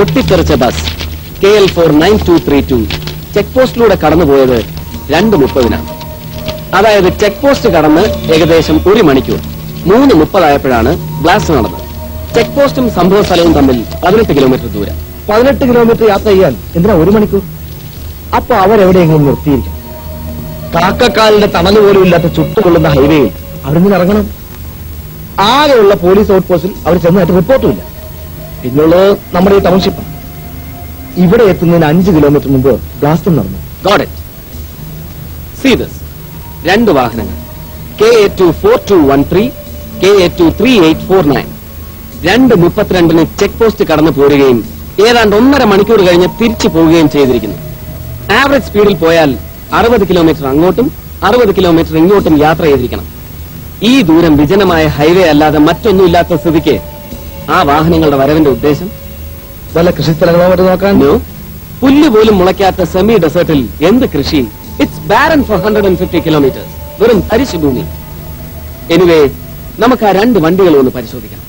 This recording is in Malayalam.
പൊട്ടിത്തെറിച്ച ബസ് KL49232 ചെക്ക് പോസ്റ്റിലൂടെ കടന്നുപോയത് 2:30 അതായത് ചെക്ക് പോസ്റ്റ് കടന്ന് ഏകദേശം 1 മണിക്കൂർ 3:30 ആയപ്പോഴാണ് ബ്ലാസ്റ്റ് നടന്നത്. ചെക്ക് പോസ്റ്റും സംഭവ സ്ഥലവും തമ്മിൽ 18 കിലോമീറ്റർ ദൂരം. 18 കിലോമീറ്റർ യാത്ര ചെയ്യാൻ എന്തിനാ 1 മണിക്കൂർ? അപ്പൊ അവരെവിടെയെങ്കിലും നിർത്തിയിരിക്കും. കാക്കക്കാലിന്റെ തണല് പോലും ഇല്ലാത്ത ചുട്ടുകൊള്ളുന്ന ഹൈവേയിൽ അവരെങ്ങനെ ഇറങ്ങണം? ആകെയുള്ള പോലീസ് ഔട്ട് പോസ്റ്റിൽ അവർ ചെന്നായിട്ട് റിപ്പോർട്ടുമില്ല. പിന്നുള്ളത് നമ്മുടെ ഈ ടൗൺഷിപ്പാണ്. ഇവിടെ എത്തുന്നതിന് 5 കിലോമീറ്റർ മുമ്പ് ബ്ലാസ്റ്റും നടന്നു. Got it. See this. 2 വാഹനങ്ങൾ KA24213 KA23849 2:32 ചെക്ക് പോസ്റ്റ് കടന്നു പോരുകയും ഏതാണ്ട് 1.5 മണിക്കൂർ കഴിഞ്ഞ് തിരിച്ചു പോവുകയും ചെയ്തിരിക്കുന്നു. ആവറേജ് സ്പീഡിൽ പോയാൽ 60 കിലോമീറ്റർ അങ്ങോട്ടും 60 കിലോമീറ്റർ ഇങ്ങോട്ടും യാത്ര ചെയ്തിരിക്കണം. ഈ ദൂരം വിജനമായ ഹൈവേ അല്ലാതെ മറ്റൊന്നുമില്ലാത്ത സ്ഥിതിക്ക് ആ വാഹനങ്ങളുടെ വരവിന്റെ ഉദ്ദേശം വല്ല കൃഷിസ്ഥലങ്ങളോ മറ്റു നോക്കാൻ? പുല്ല് പോലും മുളയ്ക്കാത്ത സെമി ഡെസേർട്ടിൽ എന്ത് കൃഷി? It's barren for 150 kilometre. വെറും തരിശു ഭൂമി. എനിവേ നമുക്ക് ആ 2 വണ്ടികളും ഒന്ന് പരിശോധിക്കാം.